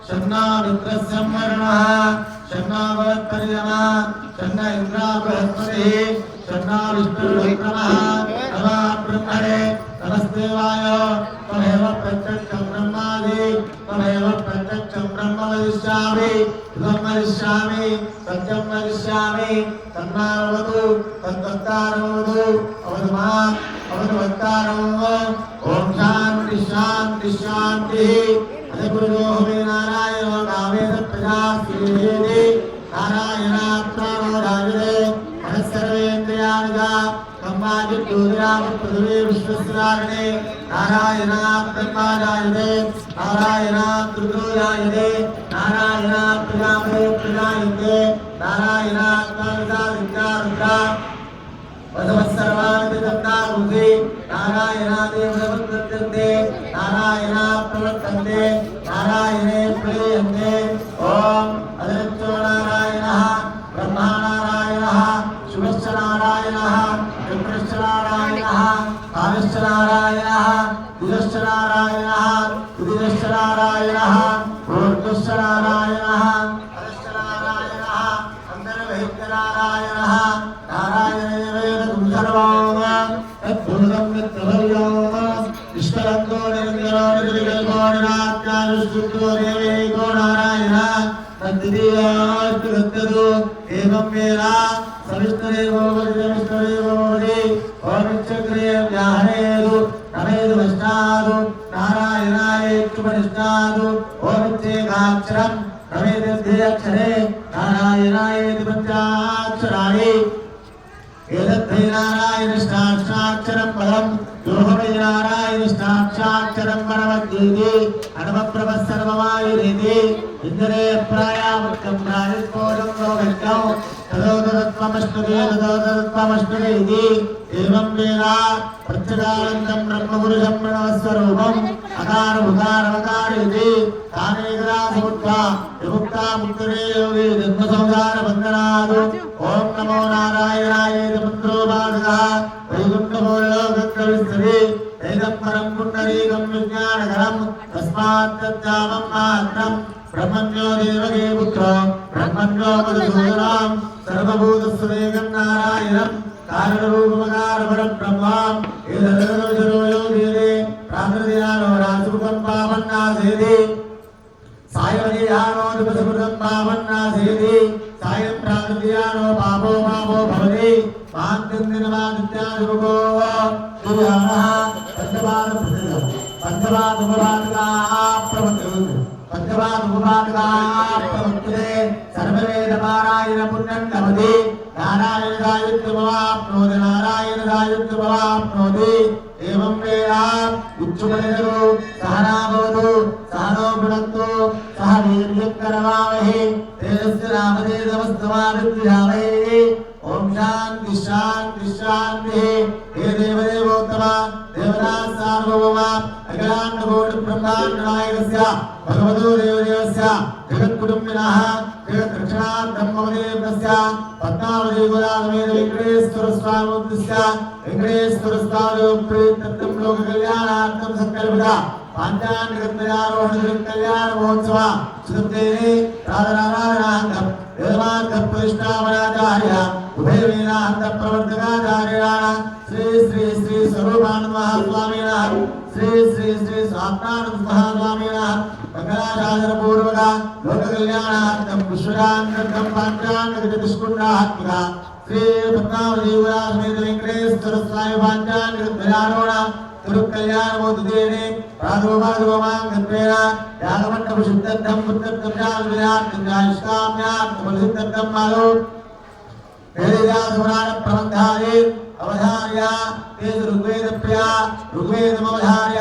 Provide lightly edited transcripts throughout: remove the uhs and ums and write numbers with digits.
शन्ना रुद्रस्य वर्णः शन्ना भवत्पर्यमा शन्न इंद्रा बृहस्पतिः शन्ना विष्णुरुक्रमः नमः ब्रह्मणे नमस्तेवाय त्वमेव प्रत्यक्षं ब्रह्मादि त्वमेव प्रत्यक्षं ब्रह्म वदिष्यामि इदं वदिष्यामि सत्यं वदिष्यामि तन्मावतु तद्वक्तारमवतु अवतु माम् अवतु वक्तारम् ओम शान्ति शान्ति शान्तिः अदगुरुः मे नारायणो नावेद प्रजास्ति नारायणात्मनो राजते सर्वेन्द्रियाणि पृथ्वी विश्वस्यारणे नारायणा ब्रह्मा जायते नारायणा रुद्रो जायते नारायणा प्रजापते प्रजायते नारायणा रुद्रा वसवत्सर्वाणि दत्ताहुति नारायणा देवप्रत्यन्ते नारायणा प्रवर्तन्ते नारायणे प्रीयन्ते ओम अदृच्छो नारायणः ब्रह्मा नारायणः शिवश्च नारायणः रुद्रश्च नारायणः कालश्च नारायणः दिवश्च नारायणः उदिश्च नारायणः ऊर्ध्वश्च नारायणः अधश्च नारायणः अन्तर्बहिश्च नारायणः नारायणेवेदं सर्वं तद्भूतं नित्यभव्यं विश्वरन्तो निरञ्जनो निर्विकल्पो निरात्मानुष्ठुतो देवैको नारायणः तद्वितीयास्तु तद्वदु एवं वेदा सविष्णुदेवो विष्णुदेवो ओम चक्रे व्याहरेदु नमेदु वष्टादु नारायणायेत्युपनिष्ठादु ओम चेकाक्षरं नमेदध्यक्षरे नारायणायेति पञ्चाक्षराणि एतद्धै नारायणष्टाक्षरं पदं योऽहमै नारायणष्टाक्षरं परमज्ञेति अनवप्रभः सर्वमायुरेति इन्द्रे प्रायावक्तं प्रायस्पोजं लोकज्ञौ तदोदत्त्वमष्टुते एवं वेदा प्रत्यगानन्दं ब्रह्मपुरुषं प्रणवस्वरूपम् अकारमुकारमकारेति तानेकदा समुद्धा विमुक्ता मुक्तरे योगे जन्मसंसारबन्धनात् ॐ नमो नारायणायेति मन्त्रोपासकः वैकुण्ठभोलोकविस्तरे एतं परं पुण्डरीकं विज्ञानकरं तस्मात् तज्जामं मात्रं ब्रह्मण्यो देवकी पुत्रो ब्रह्मण्यो मधुसूदनं सर्वभूतस्वदेकं नारायणं कारणरूपमकारपरं ब्रह्मां एतदनुसरो योगीरे प्राकृतियानो राजपुतं पावन्नासेति सायवदीयानो दिवसपुतं पावन्नासेति सायं प्राकृतियानो पापो पापो भवति मान्तिन्दिनमादित्यादिमुखो सूर्यानः पञ्चवादुपवादकाः प्रवर्तन्ते पंचवादुपवादकाः सर्ववेदपारायण पुण्यं लभते नारायणदायुक्तमवाप्नोति नारायणदायुक्तमवाप्नोति एवं वेदा उच्चमनिषदो सहना भवतु सहनो भुनक्तु सह वीर्यङ्करवावहै तेजस्विनामधेयमस्तमाविद्विषावहै ओम शांति शांति शांति हे देवदेवोत्तम देवता सार्वभौम अखिलांड कोटि ब्रह्मांड नायकस्य भगवतो देवदेवस्य जगत्कुटुम्बिनः जगद्रक्षणार्थं ममदेवस्य पद्मावती गोदामेव वेंकटेश्वर स्वामिस्य वेंकटेश्वर स्वामी प्रीत्यर्थं लोक कल्याणार्थं संकल्पिता पांचान्नगत्यारोहण कल्याण महोत्सव सुदेवी राधानारायणार्थं वेदान्तप्रतिष्ठापनाचार्य उभयवेदान्त प्रवर्तकाचार्याण श्री श्री श्री स्वरूपानंद महास्वामिनः श्री श्री श्री स्वात्मानंद महास्वामिनः मंगलाचार्य पूर्वक लोक कल्याणार्थं विश्वजान्तं पांचान्नगतिष्कुण्डात्मक श्री पद्मावती गोदासमेत वेंकटेश्वर स्वामी पांचान्नगत्यारोहण तिरुकल्याण मोददेने प्रादुर्भागमांगत्वेन यागमण्डप शुद्धं पुत्रं जालविराट जायष्काम्यात् कमलसिद्धं मालो वेदासुराण प्रबन्धाये अवधार्य तेज ऋग्वेद प्रिया ऋग्वेदमवधार्य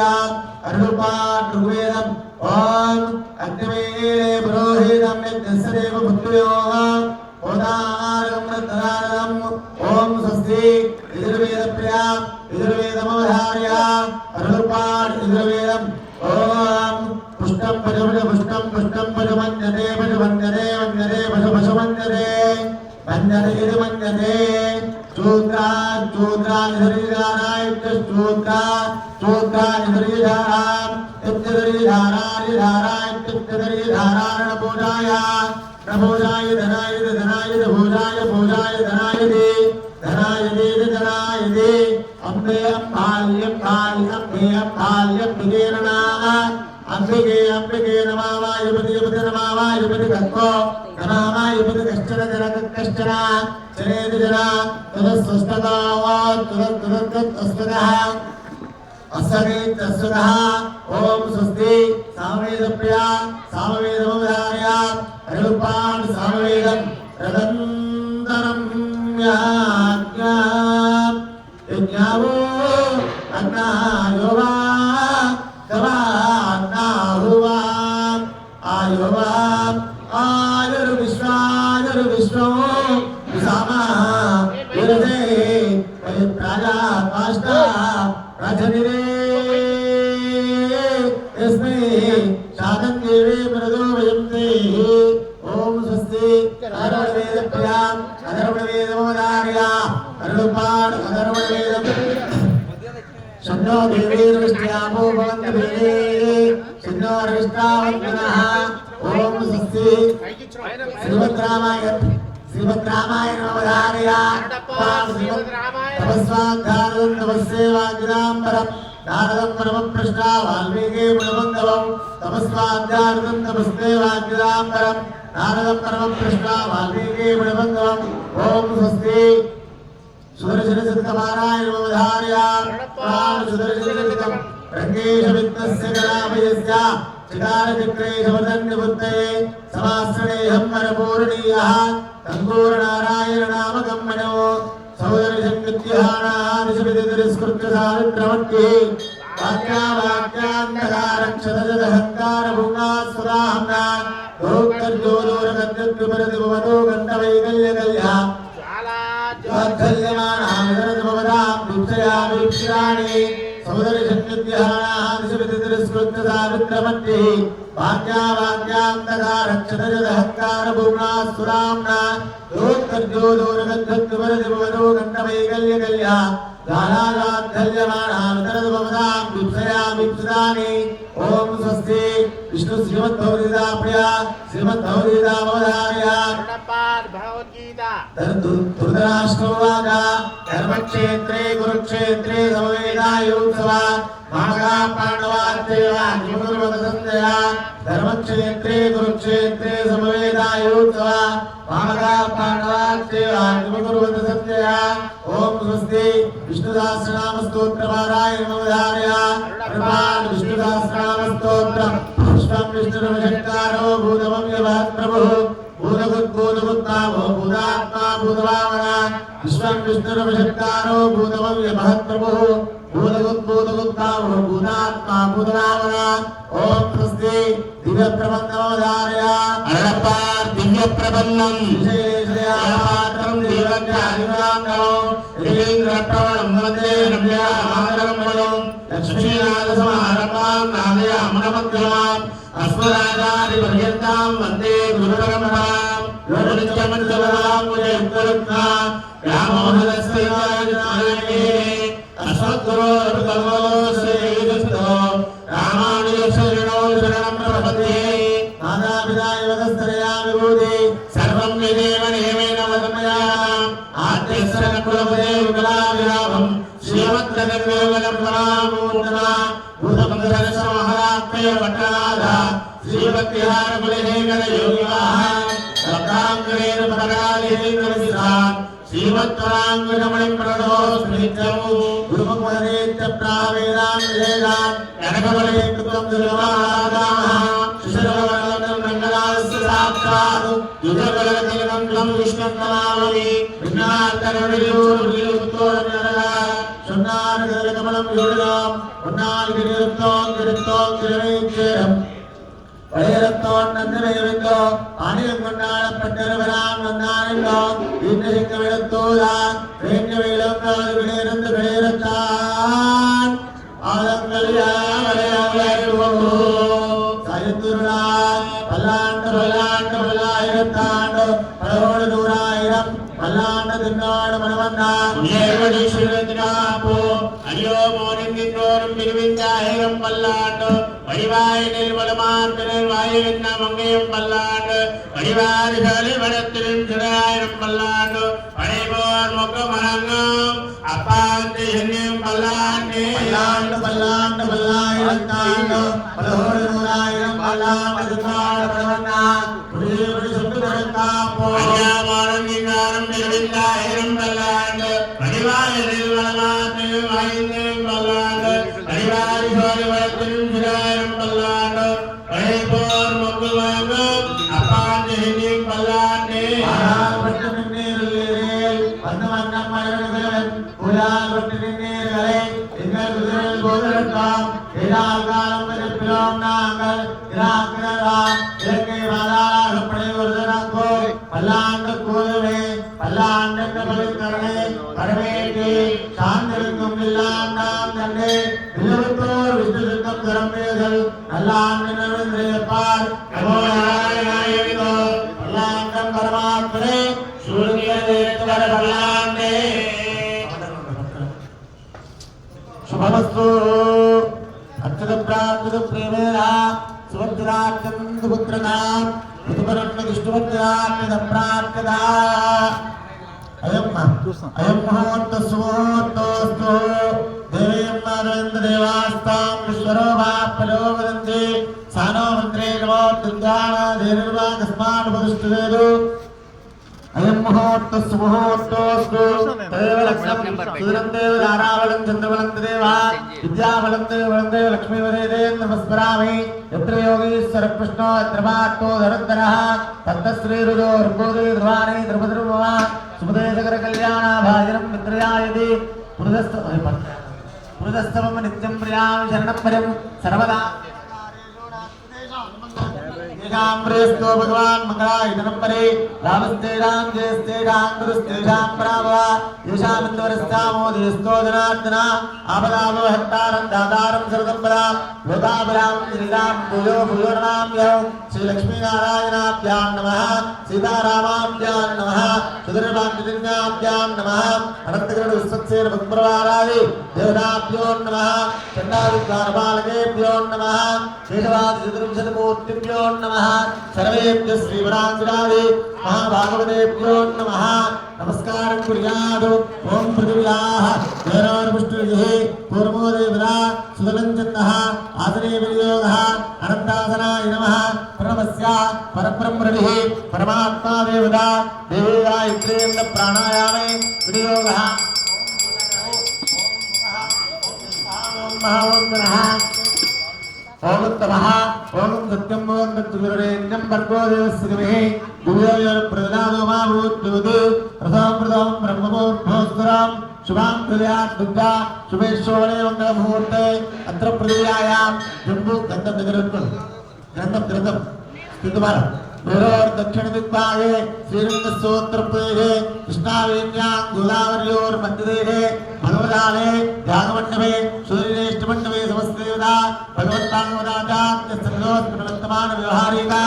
अरुपाठ ऋग्वेदम् ओम अग्निमेले पुरोहितं यज्ञस्यदेव पुत्र्योः ओदारं तदारं ओम स्वस्ति यजुर्वेद प्रिया यजुर्वेदमवधार्य अरुपाठ यजुर्वेदम् ओम पुष्टं पशुमन्यते पशुमन्यते मन्यते पशुपशुमन्यते मन्यते मन्यते शूद्रा शूद्रा निधरीधाराय शूद्रा शूद्रा निधरीधाराय निधरीधाराय चित्तदर्य धारारण पूजाय प्रभोजाय धनाय धनाय भोजाय भोजाय धनाय दे धनाय दे अम्बे अम्बाल्यं बाल्यं बाल्यं विदेरणा अंबिके नमावायुपति नमावायुपति कक्को नमावायुपति कश्चन चरेति जना तदस्वस्तदा तदस्तदा अस्सगे तस्सदः ओम स्वस्ति सामवेदप्रिया सामवेदमोधारया अरुपान् सामवेदं रदन्तरं याज्ञा यज्ञावो अन्नायोवा कवान्नाहुवा आयोवा आयुर्विश्वो विसामा विरदे परित्राजा पाष्टा राजनिरे यस्मै शादं देवे मृदो वयन्ते ओम स्वस्ति अधर्वणवेदप्रिया अधर्वणवेदमोदार्या अरुपान् अधर्वणवेदं शन्नो देवीर्विष्ट्यामो भवन्तु देवे शन्नो रिष्टावन्तनः ओम स्वस्ति श्रीमद्रामायण नवधारया तपस्वाध्यानं तपस्सेवाग्राम्बरं नारदं परमं पृष्ठा वाल्मीकि मुनिमङ्गलं तपस्वाध्यानं तपस्सेवाग्राम्बरं नारदं परमं पृष्ठा वाल्मीकि मुनिमङ्गलं ओम स्वस्ति सुदर्शनसिद्धमारायण नवधारया सुदर्शनसिद्धं रङ्गेशविद्मस्य कलाभयस्य चिकारचक्रेशवदन्यबुद्धये समाश्रयेऽहं परपूर्णीयः तङ्गूरनारायणनामकं मनो सौदर्शन्विद्यहाणादिशविदितिरस्कृत्य सावित्रमट्टिः वाक्यावाक्यान्तकारक्षतजदहङ्कारभुङ्गास्वदाहम्ना दोक्तर्जोदोरगद्यद्विपरतिभवतो गण्डवैकल्यकल्यः वात्सल्यमानामिदरद्भवतां भिक्षयामि भिक्षाणि सौदर्शन्विद्यहाणादिशविदितिरस्कृत्य सावित्रमट्टिः वाक्यावाक्यान्तकारक्षतजदहङ्कारभुङ्गास्वदाहम्ना दोक्तर्जोदोरगद्यद्विपरतिभवतो गण्डवैकल्यकल्यः गालागाद्धल्यमानामिदरद्भवतां भिक्षयामि भिक्षाणि ओम स्वस्ति विष्णु श्रीमद्भगवद्गीता प्रिया श्रीमद्भगवद्गीतावधारया भगवद्गीता धृतराष्ट्रोवाच धर्मक्षेत्रे कुरुक्षेत्रे समवेदायोत्सवा महागा पाण्डवाश्चैव किमुर्वतसञ्जया धर्मक्षेत्रे कुरुक्षेत्रे समवेदायोत्सवा महागा पाण्डवाश्चैव किमुर्वतसञ्जया ओम स्वस्ति विष्णुसहस्रनाम स्तोत्रपारायणं नवधारया विष्णुसहस्रनामस्तोत्रम् पुष्पं विष्णुर्वशङ्कारो भूतमं यमःप्रभुः भूतभूतभूतभूतावो भूतात्मा भूतभावना विश्वं विष्णुर्वशङ्कारो भूतमं यमःप्रभुः भूतभूतभूतावो भूतात्मा भूतभावना ओम स्वस्ति दिव्यप्रबन्धमवधारया अरण्यपार दिव्यप्रबन्धं विशेषयापात्रं देवज्ञानिनाङ्गो ऋगेन्द्रप्रवणं वन्दे नम्यामातरं लक्ष्मीनाथसमारम्भां नादयामनमध्यमाम् अस्मदाचार्यपर्यन्तां वन्दे गुरुपरम्परां योनित्यमण्डलां मुनिर्गुरुत्वा रामोहदस्यैवायने अस्मद्गुरोर्भगवतो श्रीकृष्णो रामानुजशरणो शरणं प्रपद्ये मातापिता योगस्तरया विभूति सर्वं विदेव नियमेन वदमयाम् आद्यस्सरकुलपदे विकलाविरामं श्रीमद्गदर्योगलप्रमामूर्धना भूतपङ्कजसमहात्मयपट्टनाथ श्रीभक्तिहारकुलशेखरयोगिवाः भक्ताङ्करेण परालेन्द्रविश्रान् श्रीमत्पराङ्कुशमणिं प्रणतोऽस्मृत्यं गुरुमुखमदेत्य प्रावेदां वेदान् कनकबले कृतं दुर्गमादामः शिशुरवरदं रङ्गनाथस्य साक्षात् युगकलकलिनं तं विष्णुं नमामि विघ्नार्तकरुणियोर्विलुप्तोर्नरः शृङ्गारकमलं योगिनां उन्नाल्गिरिरुक्तों गिरिक्तों गिरिवेक्षेरम् வளையரத்தோன்னந்தனையவிந்தோ ஆணியங்கொண்டாடப்பட்டவராம் வந்தானோ இன்னசிங்கமிடத்தோதான் வேங்கவேலங்காது விளையிறந்து விளையிறத்தான் ஆதங்களையாவளையாவோ சயத்துருளான் பல்லாண்டு பல்லாயிரத்தாண்டு பலவோடு நூறாயிரம் பல்லாண்ட திருநாடு மனவண்ணா ஏவதீஸ்வரத்தினாப்போ ஐயோ மோனிந்தோறும் திருவிந்தாயிரம் பல்லாண்டு வடிவாய் நிர்மலமார்த்தனர் வாயுவின் மங்கையும் பல்லாண்டு வடிவாரி சகலி வடத்திலும் சிறாயிரம் பல்லாண்டு படைபோர் மொக்க மரங்கும் அப்பாந்து எண்ணியும் பல்லாண்டு பல்லாண்டு பல்லாண்டு பல்லாயிரம் தாண்டு பலகோடு நூறாயிரம் பல்லாண்டு திருநாடு மனவண்ணா புதியபடி சொத்து காப்போ ஐயாமானந்தினாரும் திருவிந்தாயிரம் பல்லாண்டு வடிவாய் நிர்மலமார்த்தனர் வாயுவின் பல்லாண்டு வடிவாரி சகலி வடத்திலும் சிறாயிரம் பல்லாண்டு படைபோர் மொக்க மரங்கும் அப்பாந்து எண்ணியும் பல்லாண்டு பல்லாண்டு கோதுவே பல்லாண்டு கருணை கடமைக்கு சார்ந்திருக்கும் இல்லாண்டாம் தன்னை இருபத்தோர் விஷ்ணுக்கும் திறமைகள் நல்லாண்டு நிறைவேற்பார் பல்லாண்டம் பரமாத்மனே சூரிய பல்லாண்டே शुभमस्तु अक्षत प्राप्त प्रेमेरा सुभद्राचंद पुत्रनाम ऋतुपरण्य दुष्टवद्राच्य प्राप्तदा अयम मुहूर्त सुमुहूर्तोस्तु देवीं नारायण देवास्तां विश्वरो वापलो वदन्ति सानो मन्त्रे नमो दुर्गाणा देवर्वा कस्मान् उपदिष्टवेदु अयम मुहूर्त सुमुहूर्तोस्तु तदेव लक्ष्यं सुदरं देव धारावलं चन्द्रवलं देवा विद्यावलं देव लक्ष्मीवदे नमस्करामि यत्र योगीश्वर कृष्णो यत्र पार्थो धरद्धरः तत्र श्रीरुदो ऋग्वेदे ध्रुवाणि द्रवद्रुवा सुमदे सकल कल्याण भाजनं मित्रयायति पुरुषस्तवं नित्यं प्रियां शरणं भजं सर्वदा ेषो भगवान मंगलायतनं परे रामस्तेषां जयस्तेषां गुरुस्तेषां पराभवा येषामिन्दवरस्तामोदयस्तो जनार्दन आपदामो हत्तारं दातारं सर्वसम्पदां लोकाभिरां श्रीरां भूयो भूयोर्नां यौ श्रीलक्ष्मीनारायणाभ्यां नमः सीतारामाभ्यां नमः सुदर्भाभ्यां नमः अनन्तगरुडविश्वक्सेन भक्तप्रवारादि देवताभ्यो नमः चण्डादिद्वारपालकेभ्यो नमः शेषवादिचतुर्विंशतिमूर्तिभ्यो नमः सर्वेभ्यः श्रीवरांसुरादि महाभागवतेभ्यो नमः नमस्कारं कुर्यात् ओम पृथिव्याः देवपुष्टिभिः पूर्वो देवता सुदलञ्चन्दः आसने विनियोगः अनन्तासनाय नमः प्रणवस्य परब्रह्मणिः परमात्मा देवता देवी गायत्रीं प्राणायामे विनियोगः ओम तमः ओम सत्यं ओम तत्सुरेण्यं भर्गो देवस्य धीमहि धियो यो प्रचोदयात् मा भूत्युति प्रथमं ब्रह्ममुहूर्तोत्तरं शुभां तुल्यात् दुर्गा शुभेश्वरे मंगलमुहूर्ते अत्र पृथिव्यायां जम्बू गन्धं स्थितवान् मेरोर दक्षिण दिग्भागे श्रीरङ्गस्तोत्रप्रदेशे कृष्णावेण्यां गोदावर्योर मध्यदेशे भगवतालये यागमण्डपे सूर्यज्येष्ठमण्डपे समस्तदेवता भगवत्ताङ्गवदाचार्यसर्वोत्तमवर्तमान व्यवहारिका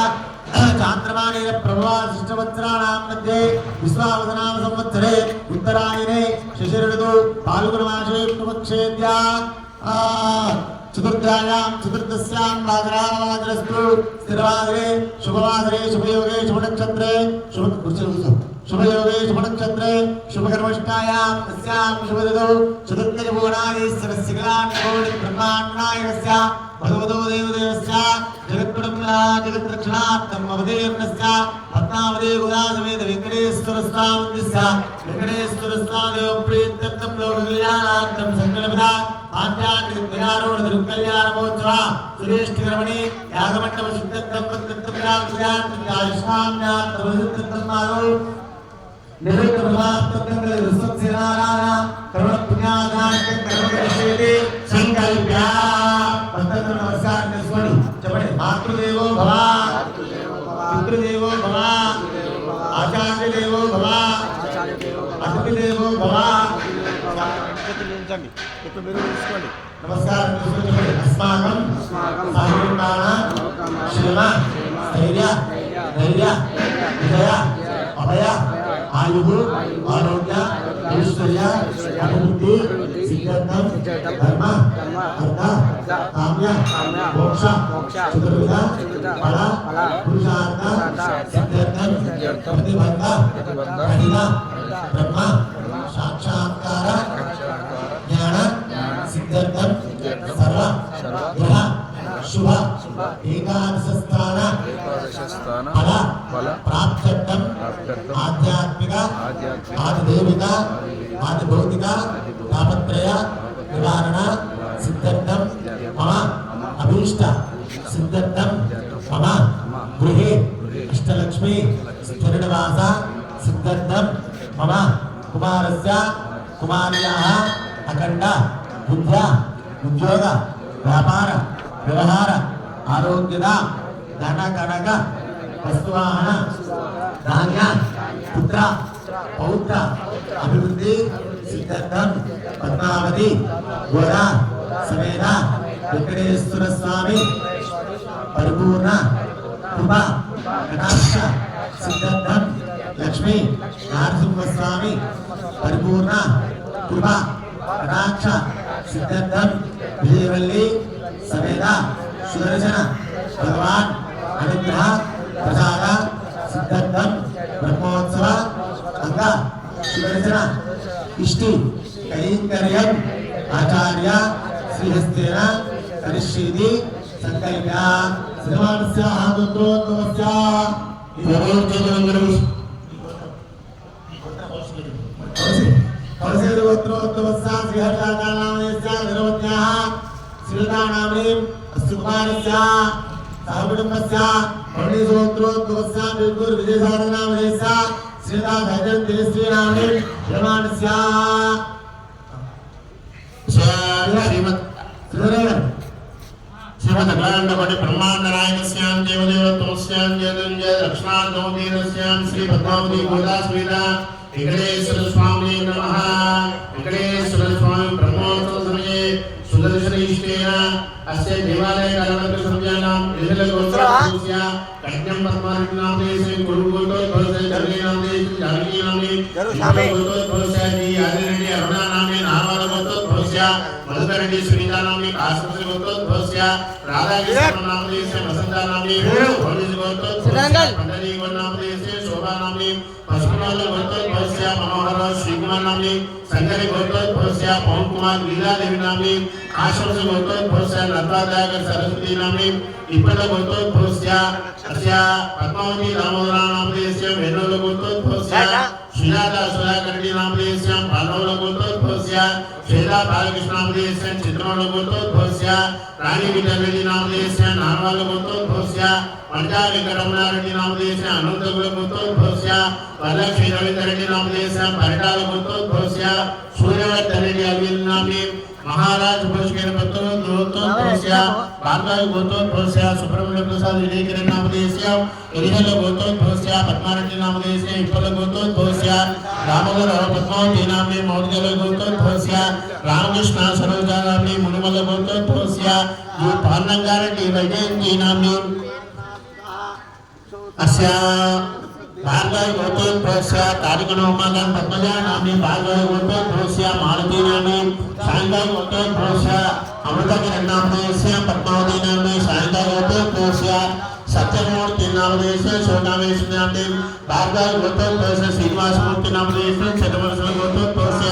चान्द्रमानेन प्रभवाशिष्टवत्सराणां मध्ये विश्वावसनाम संवत्सरे उत्तरायणे शिशिरऋतु फाल्गुनमासे कृष्णपक्षेद्या चतुर्थ्यायां चतुर्थस्यां वादरावादरस्तु स्थिरवादरे शुभवादरे शुभयोगे शुभनक्षत्रे शुभयोगे शुभनक्षत्रे शुभकर्मष्टायां तस्यां शुभदौ चतुर्थ्यभुवनादीश्वरस्य कलाण्डकोटि ब्रह्माण्डायस्य भगवतो देवदेवस्य जगत्कुटुम्बा जगद्रक्षणार्थम् अवतीर्णस्य पद्मावती गुदासमेत वेङ्कटेश्वरस्वामिस्य वेङ्कटेश्वरस्वामिदेव प्रीत्यर्थं लोककल्याणार्थं सङ्कल्पदा आध्यात्मिक कल्याणमोत्सव सुरेष्ठिकरमणि यागमण्डप शुद्धत्वं निर्विघ्नमात्मकं विश्वसेनारायण करुणपुण्यादायक कर्मकरिष्यति संकल्प्य पंतत्र नमस्कार निस्वनि चपटे मातृदेवो भव पितृदेवो भव आचार्यदेवो भव अतिथिदेवो भव नमस्कार अस्माकं साहित्यानां श्रीमा स्थैर्य धैर्य विजय अभय आयुः आरोग्य ऐश्वर्य अभिवृद्धि सिद्ध्यर्थं धर्म अर्थ काम्य मोक्ष चतुर्विध फल पुरुषार्थ सिद्ध्यर्थं प्रतिबंध कठिन ब्रह्म साक्षात्कार ज्ञान सिद्ध्यर्थं सर्व ग्रह शुभ एकादश स्थान फल प्राप्त्यर्थं आध्यात्मिक आदिदेविक आदिभौतिक तापत्रय निवारण सिद्ध्यर्थं मम अभीष्ट सिद्ध्यर्थं मम गृहे अष्टलक्ष्मी स्थिरनिवास सिद्ध्यर्थं मम कुमारस्य कुमार्याः अखंड विद्या उद्योग व्यापार व्यवहार आरोग्यद धन कनक वस्तुवाहन धान्य पुत्र पौत्र अभिवृद्धि सिद्ध्यर्थं पद्मावती गोदा समेत वेंकटेश्वर स्वामी परिपूर्ण कृपा कटाक्ष सिद्ध्यर्थं लक्ष्मी नरसिंह स्वामी परिपूर्ण कृपा कटाक्ष सिद्ध्यर्थं विजयवल्ली समेत सुदर्शन भगवान अनुग्रह प्रसाद सिद्ध्यर्थं ब्रह्मोत्सव अंग सुदर्शन इष्टि कैंकर्यं आचार्य श्रीहस्तेन करिष्यति संकल्प्य श्रीमानस्य आगतोत्तमस्य विरोचनंगरं कौशेरगोत्रोत्तमस्य श्रीहर्षाकानामयस्य निरवज्ञः श्रीदानामणिं सुकुमारस्य सहकुटुम्बस्य पण्डितगोत्रोत्तमस्य बिल्कुल विजयसाधनामयस्य श्रीदाधजन श्रीनामणिं यमानस्य श्रीमत् श्रीमदखंडपटि ब्रह्मांड नारायणस्यां देवदेवत्वस्यां जयदुंजय दक्षिणादोदीनस्यां श्री पद्मावती गोदा स्वीदा वेंकटेश्वर स्वामी नमः। वेंकटेश्वर स्वामी ब्रह्मोत्सव समये सुदर्शन इष्टेन अस्य देवालय कारणस्य संज्ञानां विजयगोत्रस्य कन्यं पद्मावतीनामदेशे गुरुगोत्रोद्भवस्य जगन्नामदेशे जानकीनामे गुरुगोत्रोद्भवस्य दी आदिरेड्डी अरुणानामे नामगोत्रोद्भवस्य मधुकरेड्डी सुनीतानामे काश्मीरगोत्रोद्भवस्य राधाकृष्णनामदेशे वसंतानामे भोजगोत्रोद्भवस्य पंडरीगोत्रोद्भवस्य शोभानामे पशुपालगोत्रोद्भवस्य मनोहर श्रीकुमारनामे संगरी गोत्रोद्भवस्य पवन कुमार लीलादेवी नामे आश्रम गोत्रोद्भवस्य नर्मदागर सरस्वती नामे इप्पल गोत्रोद्भवस्य अस्य पद्मावती दामोदरानामदेशस्य वेणुल गोत्रोद्भवस्य श्रीनाथा सुधाकरेड्डी नामदेशस्य बालवल गोत्रोद्भवस्य श्रीदा बालकृष्णामदेशस्य चित्रवल गोत्रोद्भवस्य रानी विद्यारेड्डी नामदेशस्य नारवाल गोत्रोद्भवस्य पंजा वेंकटरमणारेड्डी नामदेशस्य अनंतगुल गोत्रोद्भवस्य वरलक्ष्मी रवींद्ररेड्डी नामदेशस्य परिटाल गोत्रोद्भवस्य सूर्यवर्धनरेड्डी अविल नामे महाराज पुष्कर पत्रो गोत्रोद्भवस्य बालगाय गोत्रोद्भवस्य सुब्रह्मण्य प्रसाद विजयगिरि नामदेशस्य इरिहल गोत्रोद्भवस्य पद्मारेड्डी नामदेशस्य इप्पल गोत्रोद्भवस्य रामोदर पद्मावती नामे मौर्यल गोत्रोद्भवस्य रामकृष्ण सरोजा नामे मुनिमल गोत्रोद्भवस्य पालनगारेड्डी वैजयंती नामे अस्य बालगाय गोत्रोद्भवस्य तारिकन उमाकांत पद्मजा नामे बालगाय गोत्रोद्भवस्य मालती नामे सायंगाय गोत्रोद्भवस्य अमृतगिरि नामदेशस्य पद्मावती नामे सायंगाय गोत्रोद्भवस्य सत्यमूर्ति नामदेशस्य शोकामेश्वर नामे बालगाय गोत्रोद्भवस्य श्रीनिवासमूर्ति नामदेशस्य चतुर्वर्ष गोत्रोद्भवस्य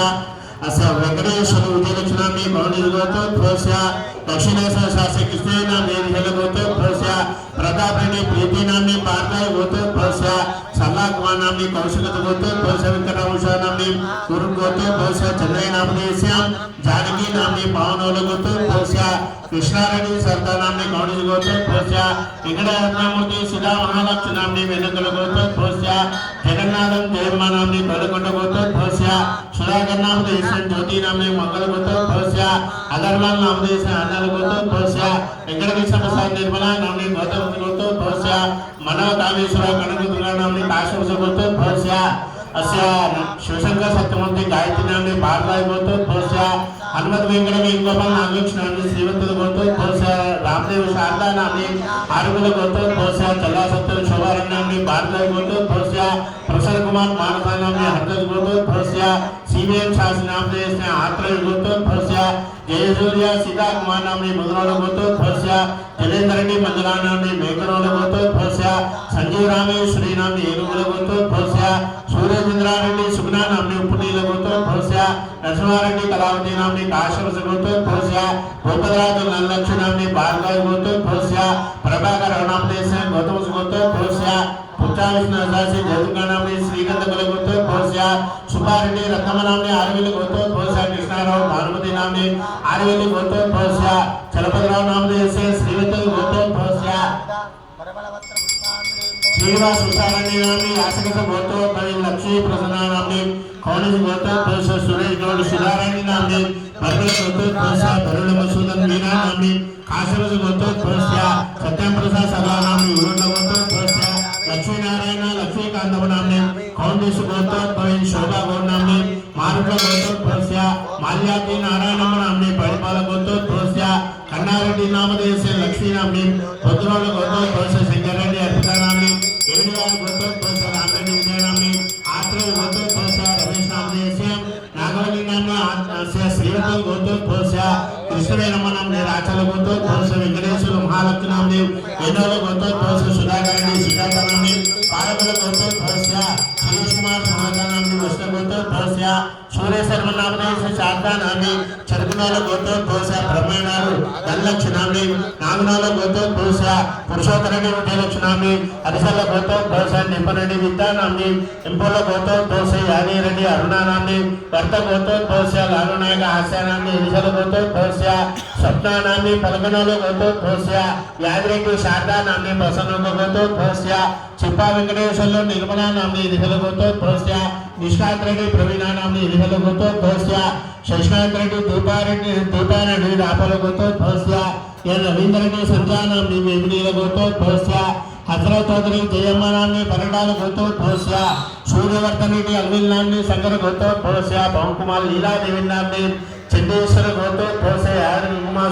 अस्य वेंकटेश्वर विजयलक्ष्मी नामे भवनी गोत्रोद्भवस्य दक्षिणेश्वर शास्त्री कृष्ण नामे विजय गोत्रोद्भवस्य प्रतापरेड्डी प्रीति नामे बालगाय गोत्रोद्भवस्य सल्ला कुमार नामे कौशिक गोत्रोद्भवस्य वेंकटरामशा नामे गुरु गोत्रोद्भवस्य चंद्रय नामदेशस्य जानकी नामे पावनोल गोत्रोद्भवस्य कृष्णारेड्डी सरदार नामे गौड़ी गोत्रोद्भवस्य वेंकटरत्नमूर्ति सुधा महालक्ष्मी नामे वेणुगल गोत्रोद्भवस्य जगन्नाथं देवमा नामे बलकोट गोत्रोद्भवस्य सुधाकर नामदेशस्य ज्योति नामे मंगल गोत्रोद्भवस्य अगरवाल नामदेशस्य अनल गोत्रोद्भवस्य वेंकटेश्वर प्रसाद निर्मला नामे गौतम गोत्रोद्भवस्य मनव कामेश्वर कनक दुर्गा नामे काश्यप गोत्रोद्भवस्य अस्य शिवशंकर सत्यमूर्ति गायत्री नामे बालगाय गोत्रोद्भवस्य हनुमत वेंकट वेंकटगोपाल नागेश नामे श्रीवत्त गोत्रोद्भवस्य रामदेव शारदा नामे आरुगल गोत्रोद्भवस्य चल्ला सत्तर शोभारण्य नामे बालगाय गोत्रोद्भवस्य प्रसन्न वर्तमान मानसानाम्ने हर्षद गोत्रोद्भवस्य सीमेन शासनाम्ने आत्रय गोत्रोद्भवस्य जयसूर्य सीता कुमार नाम्ने मुद्रोल गोत्रोद्भवस्य जलेन्द्रणी मंजला नाम्ने मेघनोल गोत्रोद्भवस्य संजीव रामेश्वरी नाम्ने एरुगुल गोत्रोद्भवस्य सूर्यचंद्रारेड्डी सुगुना नाम्ने उपनील गोत्रोद्भवस्य नरसिंहारेड्डी कलावती नाम्ने काश्यप गोत्रोद्भवस्य गोपराज नलक्ष्मी नाम्ने भार्गव गोत्रोद्भवस्य प्रभाकर नाम्ने गौतम गोत्रोद्भवस्य पुत्राविष्णु असासी जयदुर्गा नाम्ने श्रीगंध कुल गोत्रोद्भवस्य सुब्बारेड्डी रत्नम नाम्ने आरवेली गोत्रोद्भवस्य कृष्णाराव भानुमति नाम्ने आरवेली गोत्रोद्भवस्य चलपतिराव नाम्ने श्रीवत्सल गोत्रोद्भवस्य श्रीनिवास सुसारण्य नाम्ने आसकस गोत्रोद्भवस्य लक्ष्मी प्रसन्न नाम्ने कौनिज गोत्रोद्भवस्य सुरेश गौड़ सुधाराणी नाम्ने बर्गल गोत्रोद्भवस्य भरुल मसूदन मीना नाम्ने काश्यप गोत्रोद्भवस्य सत्यम प्रसाद सभा नाम्ने उरुड गोत्रोद्भवस्य लक्ष्मी नारायण लक्ष्मीकांत नाम्ने कौंडिश गोत्रोद्भवस्य शोभा गौड़ नाम्ने मारुक गोत्रोद्भवस्य माल्याति नारायण नाम्ने परिपाल गोत्रोद्भवस्य कन्नारेड्डी नामधेयस्य लक्ष्मी नाम्ने भद्रोल गोत्रोद्भवस्य शंकररेड्डी अर्पिता नाम्ने एवनिवार गोत्रोद्भवस्य रामरेड्डी विजय नाम्ने आत्रेय गोत्रोद्भवस्य रमेश नामधेयस्य नागवली नाम्ने श्रीवत्सल गोत्रोद्भवस्य कृष्णवेणम नाम्ने राचल गोत्रोद्भवस्य वेंकटेश्वर महालक्ष्मी नाम्ने एनोल गोत्रोद्भवस्य सुधाकरेड्डी सुजाता नाम्ने पारबल गोत्रोद्भवस्य सुरेश कुमार समाधान नाम्ने विष्णु गोत्रोद्भवस्य सूर्य शर्मा नामधेयस्य शारदा नाम्ने चरकुनाल गोत्रोद्भवस्य ब्रह्मणाल धनलक्ष्मी नाम्ने नागनाल गोत्रोद्भवस्य पुरुषोत्तरेड्डी विजयलक्ष्मी नाम्ने हरिशल गोत्रोद्भवस्य निंपरेड्डी विद्या नाम्ने इंपोल गोत्रोद्भवस्य यादगिरेड्डी अरुणा नाम्ने भरत गोत्रोद्भवस्य लालुनायक हास्य नाम्ने हरिशल गोत्रोद्भवस्य स्वप्ना नाम्ने पलकनाल गोत्रोद्भवस्य यादगिरेड्डी शारदा नाम्ने प्रसन्न गोत्रोद्भवस्य चिप्पा वेंकटेश्वर निर्मला नाम्ने हरिशल गोत्रोद्भवस्य निष्कांत रेड्डी प्रवीणा नाम्ने हरिशल गोत्रोद्भवस्य शशिकांत रेड्डी दीपारेड्डी रापल गोत्रोद्भवस्य एन रवींद्र रेड्डी संजय नाम्ने वेंकटेश्वर गोत्रोद्भवस्य हजरत चौधरी जयम्मा नाम्ने परंडाल गोत्रोद्भवस्य सूर्यवर्धन रेड्डी अल्विल नाम्ने शंकर गोत्रोद्भवस्य पवन कुमार लीला देवी नाम्ने चंदेश्वर गोत्रोद्भवस्य यादव कुमार